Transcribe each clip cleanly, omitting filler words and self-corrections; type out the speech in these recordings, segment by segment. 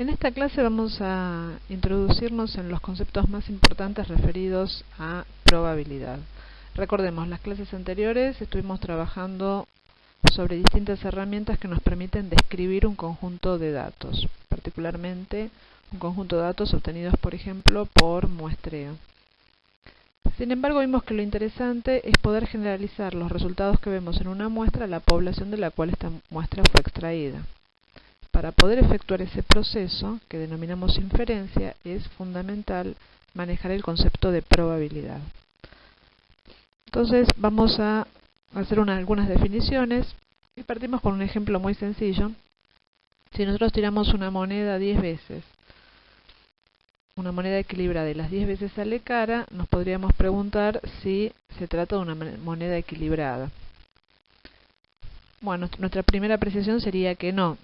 En esta clase vamos a introducirnos en los conceptos más importantes referidos a probabilidad. Recordemos, las clases anteriores estuvimos trabajando sobre distintas herramientas que nos permiten describir un conjunto de datos, particularmente un conjunto de datos obtenidos, por ejemplo, por muestreo. Sin embargo, vimos que lo interesante es poder generalizar los resultados que vemos en una muestra a la población de la cual esta muestra fue extraída. Para poder efectuar ese proceso, que denominamos inferencia, es fundamental manejar el concepto de probabilidad. Entonces vamos a hacer algunas definiciones y partimos con un ejemplo muy sencillo. Si nosotros tiramos una moneda 10 veces, una moneda equilibrada y las 10 veces sale cara, nos podríamos preguntar si se trata de una moneda equilibrada. Bueno, nuestra primera apreciación sería que no.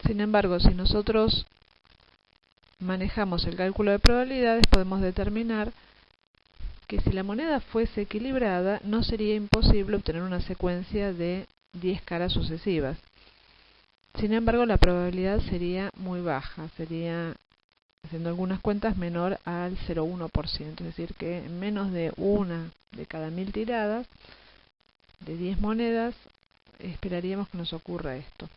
Sin embargo, si nosotros manejamos el cálculo de probabilidades, podemos determinar que si la moneda fuese equilibrada, no sería imposible obtener una secuencia de 10 caras sucesivas. Sin embargo, la probabilidad sería muy baja, sería, haciendo algunas cuentas, menor al 0,1%, es decir, que en menos de una de cada 1000 tiradas, de 10 monedas, esperaríamos que nos ocurra esto.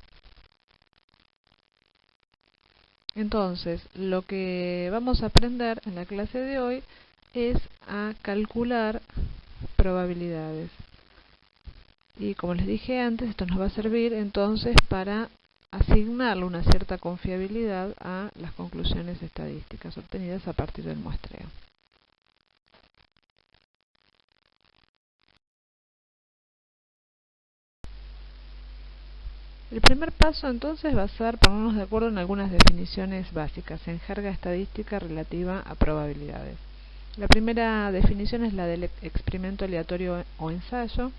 Entonces, lo que vamos a aprender en la clase de hoy es a calcular probabilidades. Y como les dije antes, esto nos va a servir entonces para asignarle una cierta confiabilidad a las conclusiones estadísticas obtenidas a partir del muestreo. El primer paso entonces va a ser ponernos de acuerdo en algunas definiciones básicas en jerga estadística relativa a probabilidades. La primera definición es la del experimento aleatorio o ensayo.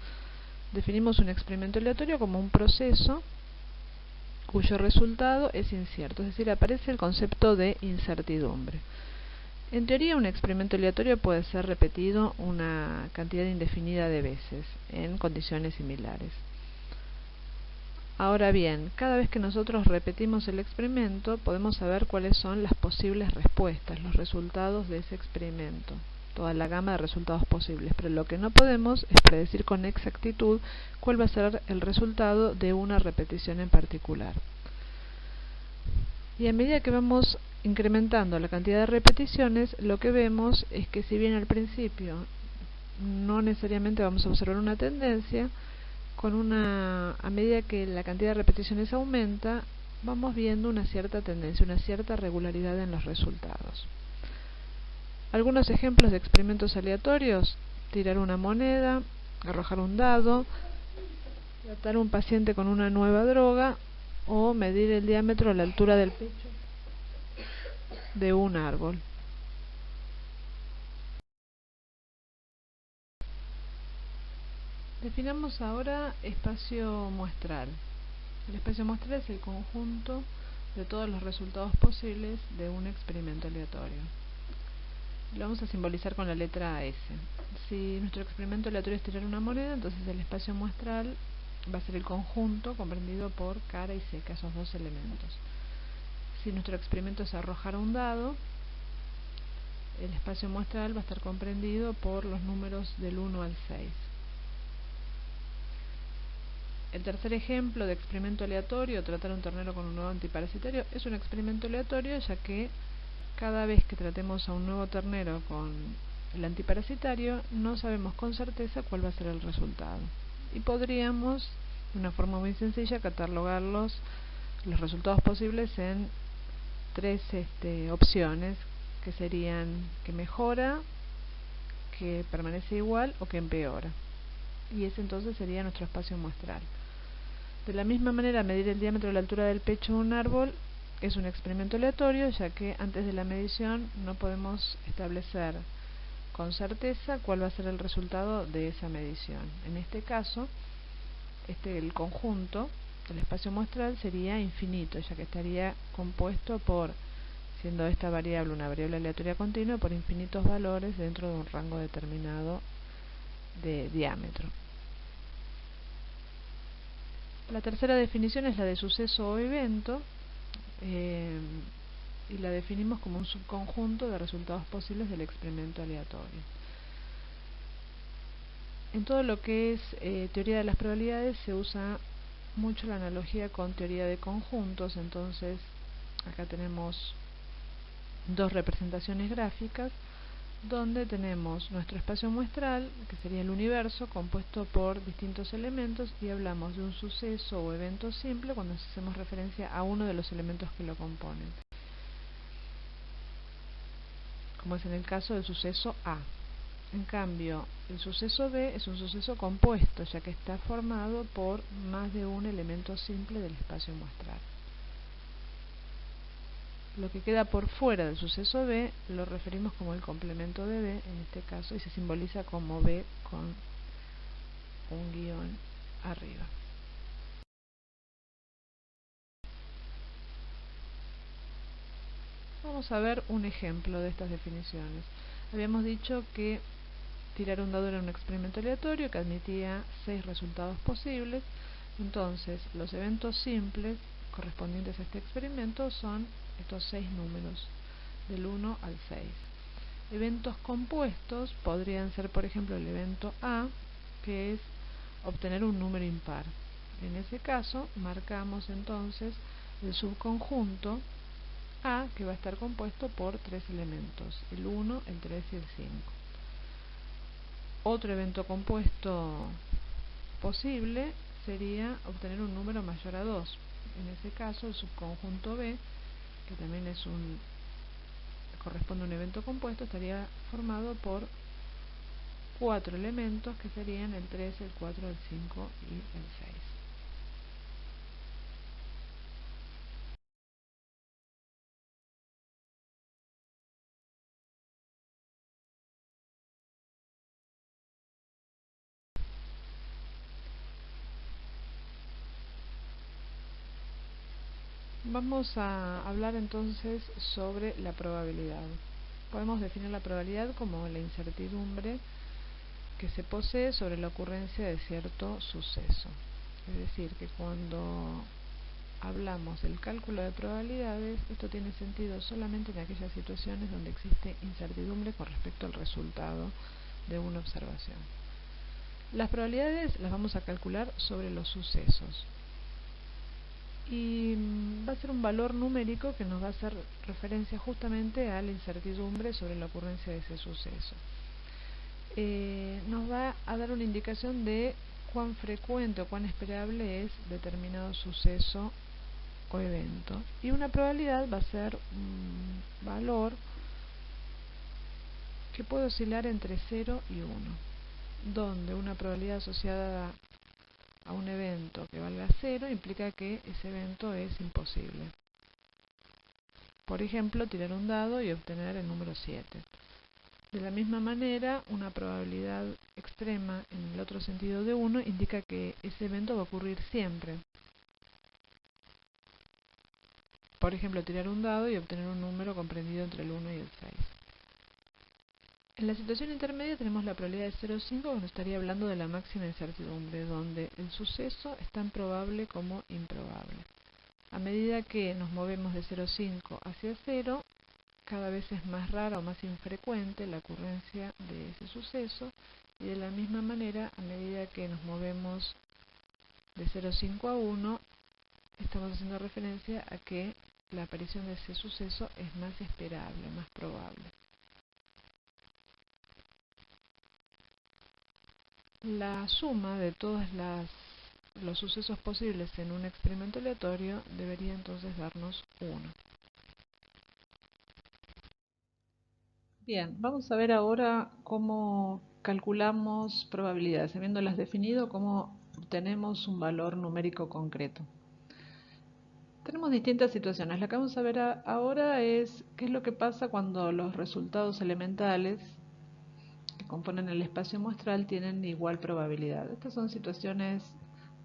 Definimos un experimento aleatorio como un proceso cuyo resultado es incierto, es decir, aparece el concepto de incertidumbre. En teoría, un experimento aleatorio puede ser repetido una cantidad indefinida de veces en condiciones similares. Ahora bien, cada vez que nosotros repetimos el experimento, podemos saber cuáles son las posibles respuestas, los resultados de ese experimento, toda la gama de resultados posibles, pero lo que no podemos es predecir con exactitud cuál va a ser el resultado de una repetición en particular. Y a medida que vamos incrementando la cantidad de repeticiones, lo que vemos es que si bien al principio no necesariamente vamos a observar una tendencia, a medida que la cantidad de repeticiones aumenta, vamos viendo una cierta tendencia, una cierta regularidad en los resultados. Algunos ejemplos de experimentos aleatorios: tirar una moneda, arrojar un dado, tratar un paciente con una nueva droga o medir el diámetro a la altura del pecho de un árbol. Definamos ahora espacio muestral. El espacio muestral es el conjunto de todos los resultados posibles de un experimento aleatorio. Lo vamos a simbolizar con la letra S. Si nuestro experimento aleatorio es tirar una moneda, entonces el espacio muestral va a ser el conjunto comprendido por cara y seca, esos dos elementos. Si nuestro experimento es arrojar un dado, el espacio muestral va a estar comprendido por los números del 1 al 6. El tercer ejemplo de experimento aleatorio, tratar un ternero con un nuevo antiparasitario, es un experimento aleatorio, ya que cada vez que tratemos a un nuevo ternero con el antiparasitario, no sabemos con certeza cuál va a ser el resultado. Y podríamos, de una forma muy sencilla, catalogar los resultados posibles en tres opciones, que serían que mejora, que permanece igual o que empeora. Y ese entonces sería nuestro espacio muestral. De la misma manera, medir el diámetro de la altura del pecho de un árbol es un experimento aleatorio, ya que antes de la medición no podemos establecer con certeza cuál va a ser el resultado de esa medición. En este caso, el conjunto, el espacio muestral, sería infinito, ya que estaría compuesto por, siendo esta variable una variable aleatoria continua, por infinitos valores dentro de un rango determinado de diámetro. La tercera definición es la de suceso o evento. y la definimos como un subconjunto de resultados posibles del experimento aleatorio. En todo lo que es teoría de las probabilidades se usa mucho la analogía con teoría de conjuntos. Entonces acá tenemos dos representaciones gráficas donde tenemos nuestro espacio muestral, que sería el universo, compuesto por distintos elementos, y hablamos de un suceso o evento simple cuando hacemos referencia a uno de los elementos que lo componen, como es en el caso del suceso A. En cambio, el suceso B es un suceso compuesto, ya que está formado por más de un elemento simple del espacio muestral. Lo que queda por fuera del suceso B lo referimos como el complemento de B, en este caso, y se simboliza como B con un guión arriba. Vamos a ver un ejemplo de estas definiciones. Habíamos dicho que tirar un dado era un experimento aleatorio que admitía 6 resultados posibles. Entonces, los eventos simples correspondientes a este experimento son estos 6 números, del 1 al 6. Eventos compuestos podrían ser, por ejemplo, el evento A, que es obtener un número impar. En ese caso, marcamos entonces el subconjunto A, que va a estar compuesto por 3 elementos, el 1, el 3 y el 5. Otro evento compuesto posible sería obtener un número mayor a 2. En ese caso, el subconjunto B, que también corresponde a un evento compuesto, estaría formado por 4 elementos, que serían el 3, el 4, el 5 y el 6. Vamos a hablar entonces sobre la probabilidad. Podemos definir la probabilidad como la incertidumbre que se posee sobre la ocurrencia de cierto suceso. Es decir, que cuando hablamos del cálculo de probabilidades, esto tiene sentido solamente en aquellas situaciones donde existe incertidumbre con respecto al resultado de una observación. Las probabilidades las vamos a calcular sobre los sucesos. Y va a ser un valor numérico que nos va a hacer referencia justamente a la incertidumbre sobre la ocurrencia de ese suceso. Nos va a dar una indicación de cuán frecuente o cuán esperable es determinado suceso o evento. Y una probabilidad va a ser un valor que puede oscilar entre 0 y 1, donde una probabilidad asociada a un evento que valga 0 implica que ese evento es imposible. Por ejemplo, tirar un dado y obtener el número 7. De la misma manera, una probabilidad extrema en el otro sentido de 1 indica que ese evento va a ocurrir siempre. Por ejemplo, tirar un dado y obtener un número comprendido entre el 1 y el 6. En la situación intermedia tenemos la probabilidad de 0,5, donde estaría hablando de la máxima incertidumbre, donde el suceso es tan probable como improbable. A medida que nos movemos de 0,5 hacia 0, cada vez es más rara o más infrecuente la ocurrencia de ese suceso, y de la misma manera, a medida que nos movemos de 0,5 a 1, estamos haciendo referencia a que la aparición de ese suceso es más esperable, más probable. La suma de todos los sucesos posibles en un experimento aleatorio debería entonces darnos 1. Bien, vamos a ver ahora cómo calculamos probabilidades. Habiéndolas definido, cómo obtenemos un valor numérico concreto. Tenemos distintas situaciones. La que vamos a ver ahora es qué es lo que pasa cuando los resultados elementales que componen el espacio muestral tienen igual probabilidad. Estas son situaciones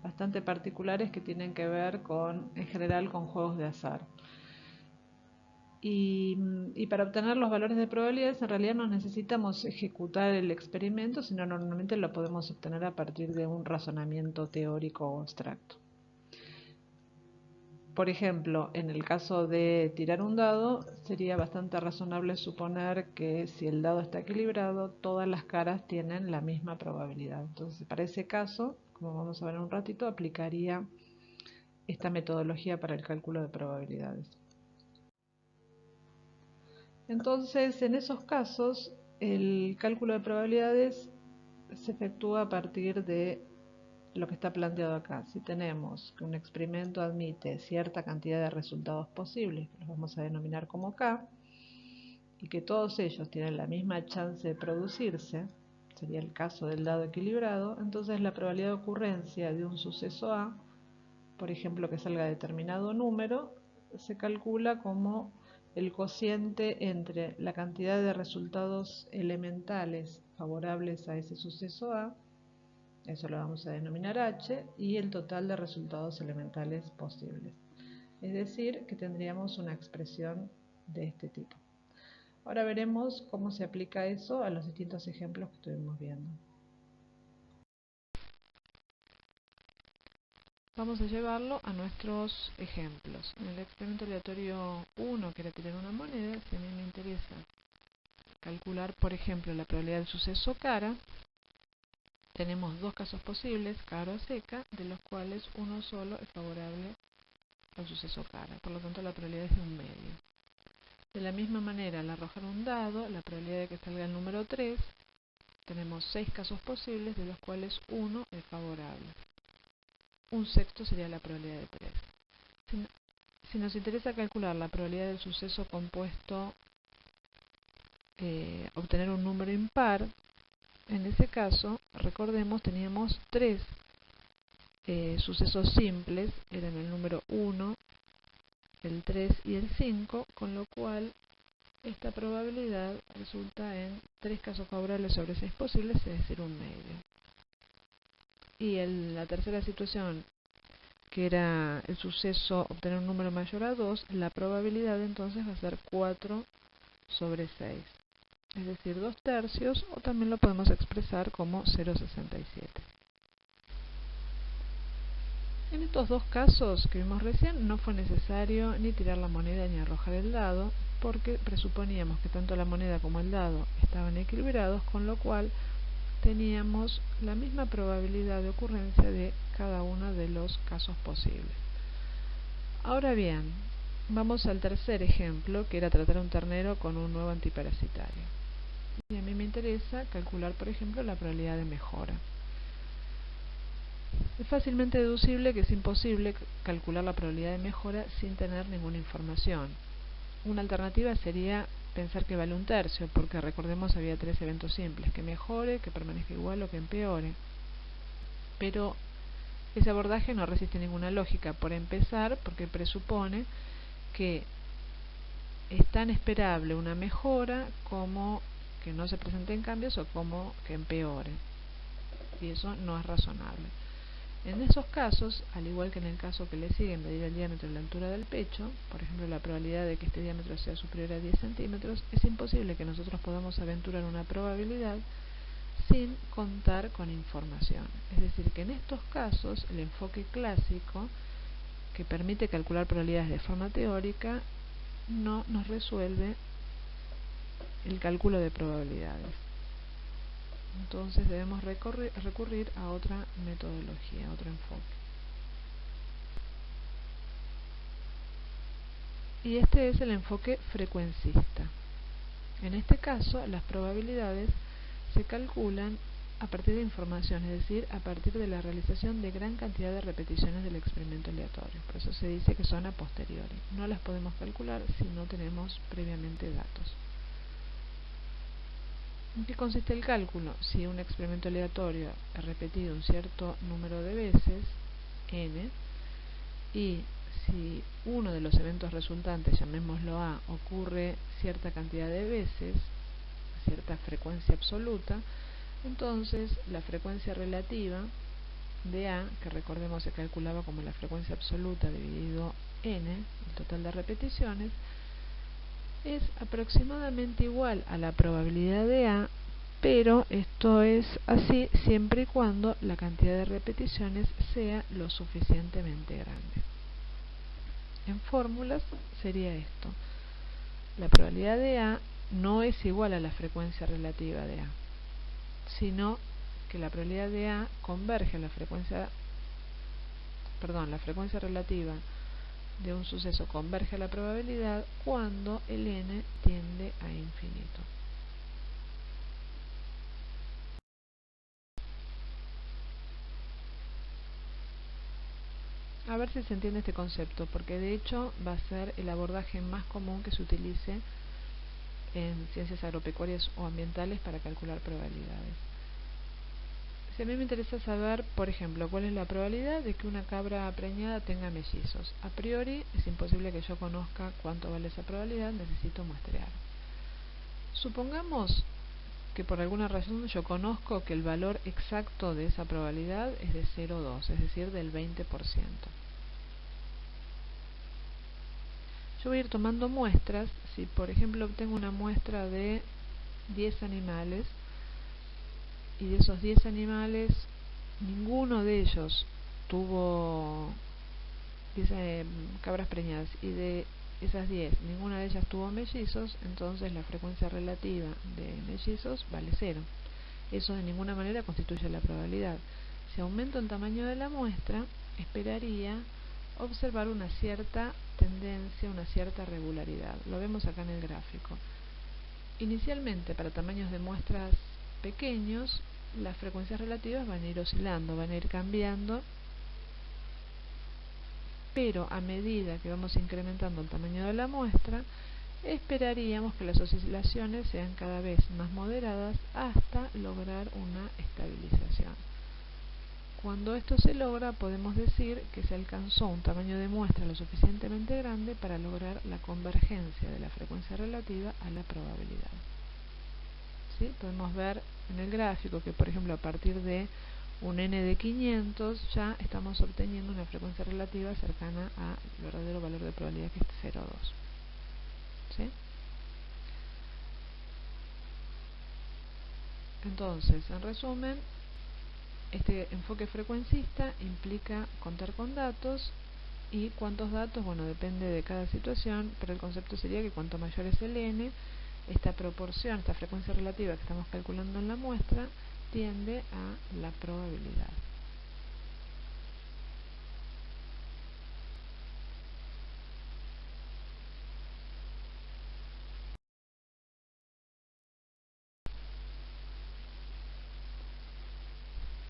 bastante particulares que tienen que ver en general con juegos de azar. Y para obtener los valores de probabilidades en realidad no necesitamos ejecutar el experimento, sino normalmente lo podemos obtener a partir de un razonamiento teórico o abstracto. Por ejemplo, en el caso de tirar un dado, sería bastante razonable suponer que si el dado está equilibrado, todas las caras tienen la misma probabilidad. Entonces, para ese caso, como vamos a ver en un ratito, aplicaría esta metodología para el cálculo de probabilidades. Entonces, en esos casos, el cálculo de probabilidades se efectúa a partir de lo que está planteado acá. Si tenemos que un experimento admite cierta cantidad de resultados posibles, que los vamos a denominar como K, y que todos ellos tienen la misma chance de producirse, sería el caso del dado equilibrado, entonces la probabilidad de ocurrencia de un suceso A, por ejemplo que salga determinado número, se calcula como el cociente entre la cantidad de resultados elementales favorables a ese suceso A, eso lo vamos a denominar H, y el total de resultados elementales posibles. Es decir, que tendríamos una expresión de este tipo. Ahora veremos cómo se aplica eso a los distintos ejemplos que estuvimos viendo. Vamos a llevarlo a nuestros ejemplos. En el experimento aleatorio 1, que era tirar una moneda, si a mí me interesa calcular, por ejemplo, la probabilidad del suceso cara, tenemos dos casos posibles, cara o seca, de los cuales uno solo es favorable al suceso cara. Por lo tanto, la probabilidad es de un medio. De la misma manera, al arrojar un dado, la probabilidad de que salga el número 3, tenemos 6 casos posibles, de los cuales uno es favorable. Un sexto sería la probabilidad de 3. Si nos interesa calcular la probabilidad del suceso compuesto, obtener un número impar, en ese caso, recordemos, teníamos 3 sucesos simples, eran el número 1, el 3 y el 5, con lo cual esta probabilidad resulta en 3 casos favorables sobre 6 posibles, es decir, un medio. Y en la tercera situación, que era el suceso obtener un número mayor a 2, la probabilidad entonces va a ser 4 sobre 6, es decir, 2 tercios, o también lo podemos expresar como 0,67. En estos dos casos que vimos recién no fue necesario ni tirar la moneda ni arrojar el dado, porque presuponíamos que tanto la moneda como el dado estaban equilibrados, con lo cual teníamos la misma probabilidad de ocurrencia de cada uno de los casos posibles. Ahora bien, vamos al tercer ejemplo, que era tratar a un ternero con un nuevo antiparasitario. Y a mí me interesa calcular, por ejemplo, la probabilidad de mejora. Es fácilmente deducible que es imposible calcular la probabilidad de mejora sin tener ninguna información. Una alternativa sería pensar que vale un tercio, porque recordemos había 3 eventos simples: que mejore, que permanezca igual o que empeore. Pero ese abordaje no resiste ninguna lógica, por empezar, porque presupone que es tan esperable una mejora como que no se presenten cambios o como que empeore. Y eso no es razonable. En esos casos, al igual que en el caso que le sigue, medir el diámetro y la altura del pecho, por ejemplo la probabilidad de que este diámetro sea superior a 10 centímetros, es imposible que nosotros podamos aventurar una probabilidad sin contar con información. Es decir, que en estos casos el enfoque clásico, que permite calcular probabilidades de forma teórica, no nos resuelve el cálculo de probabilidades. Entonces debemos recurrir a otra metodología, a otro enfoque. Y este es el enfoque frecuencista. En este caso, las probabilidades se calculan a partir de información, es decir, a partir de la realización de gran cantidad de repeticiones del experimento aleatorio. Por eso se dice que son a posteriori. No las podemos calcular si no tenemos previamente datos. ¿En qué consiste el cálculo? Si un experimento aleatorio es repetido un cierto número de veces, n, y si uno de los eventos resultantes, llamémoslo A, ocurre cierta cantidad de veces, a cierta frecuencia absoluta, entonces la frecuencia relativa de A, que recordemos se calculaba como la frecuencia absoluta dividido n, el total de repeticiones, es aproximadamente igual a la probabilidad de A, pero esto es así siempre y cuando la cantidad de repeticiones sea lo suficientemente grande. en fórmulas sería esto. La probabilidad de A no es igual a la frecuencia relativa de A, sino que la probabilidad de A converge a la frecuencia relativa de un suceso converge a la probabilidad cuando el n tiende a infinito. A ver si se entiende este concepto, porque de hecho va a ser el abordaje más común que se utilice en ciencias agropecuarias o ambientales para calcular probabilidades. Si a mí me interesa saber, por ejemplo, cuál es la probabilidad de que una cabra preñada tenga mellizos, a priori es imposible que yo conozca cuánto vale esa probabilidad, necesito muestrear. Supongamos que por alguna razón yo conozco que el valor exacto de esa probabilidad es de 0,2, es decir, del 20%. Yo voy a ir tomando muestras. Si por ejemplo obtengo una muestra de 10 animales y de esos 10 animales ninguno de ellos tuvo 10 cabras preñadas y de esas 10 ninguna de ellas tuvo mellizos, entonces la frecuencia relativa de mellizos vale 0. Eso de ninguna manera constituye la probabilidad. Si aumento el tamaño de la muestra, esperaría observar una cierta tendencia, una cierta regularidad. Lo vemos acá en el gráfico. Inicialmente, para tamaños de muestras pequeños, las frecuencias relativas van a ir oscilando, van a ir cambiando, pero a medida que vamos incrementando el tamaño de la muestra, esperaríamos que las oscilaciones sean cada vez más moderadas hasta lograr una estabilización. Cuando esto se logra, podemos decir que se alcanzó un tamaño de muestra lo suficientemente grande para lograr la convergencia de la frecuencia relativa a la probabilidad. ¿Sí? Podemos ver en el gráfico que, por ejemplo, a partir de un n de 500 ya estamos obteniendo una frecuencia relativa cercana al verdadero valor de probabilidad, que es 0,2. ¿Sí? Entonces, en resumen, este enfoque frecuencista implica contar con datos. ¿Y cuántos datos? Bueno, depende de cada situación, pero el concepto sería que cuanto mayor es el n, esta proporción, esta frecuencia relativa que estamos calculando en la muestra, tiende a la probabilidad.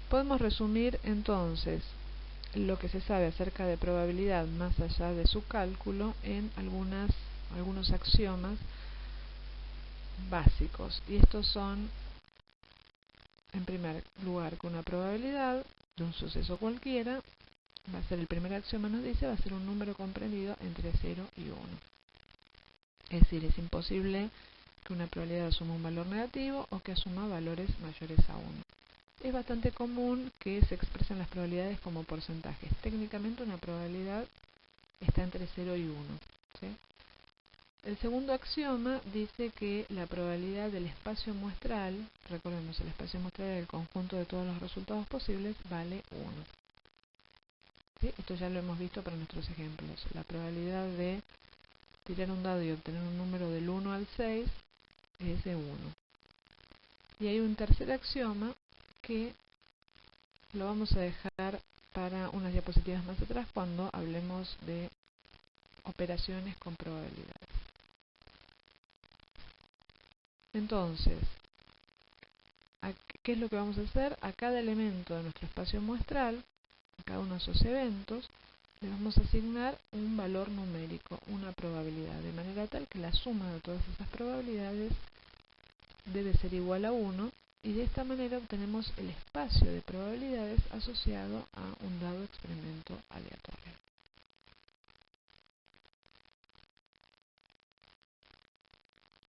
Podemos resumir entonces lo que se sabe acerca de probabilidad más allá de su cálculo en algunos axiomas básicos. Y estos son, en primer lugar, que una probabilidad de un suceso cualquiera va a ser, el primer axioma nos dice, va a ser un número comprendido entre 0 y 1. Es decir, es imposible que una probabilidad asuma un valor negativo o que asuma valores mayores a 1. Es bastante común que se expresen las probabilidades como porcentajes. Técnicamente una probabilidad está entre 0 y 1. ¿Sí? El segundo axioma dice que la probabilidad del espacio muestral, recordemos, el espacio muestral es el conjunto de todos los resultados posibles, vale 1. ¿Sí? Esto ya lo hemos visto para nuestros ejemplos. La probabilidad de tirar un dado y obtener un número del 1 al 6 es de 1. Y hay un tercer axioma que lo vamos a dejar para unas diapositivas más atrás cuando hablemos de operaciones con probabilidades. Entonces, ¿qué es lo que vamos a hacer? A cada elemento de nuestro espacio muestral, a cada uno de esos eventos, le vamos a asignar un valor numérico, una probabilidad, de manera tal que la suma de todas esas probabilidades debe ser igual a 1, y de esta manera obtenemos el espacio de probabilidades asociado a un dado experimento aleatorio.